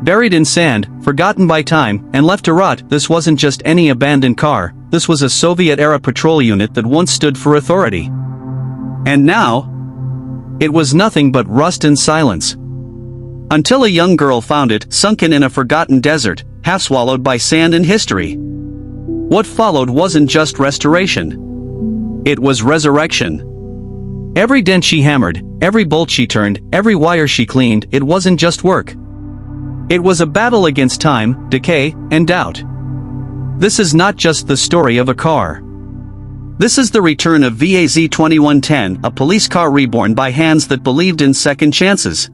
Buried in sand, forgotten by time, and left to rot, this wasn't just any abandoned car, this was a Soviet-era patrol unit that once stood for authority. And now, it was nothing but rust and silence. Until a young girl found it, sunken in a forgotten desert, half swallowed by sand and history. What followed wasn't just restoration. It was resurrection. Every dent she hammered, every bolt she turned, every wire she cleaned, it wasn't just work. It was a battle against time, decay, and doubt. This is not just the story of a car. This is the return of VAZ 2110, a police car reborn by hands that believed in second chances.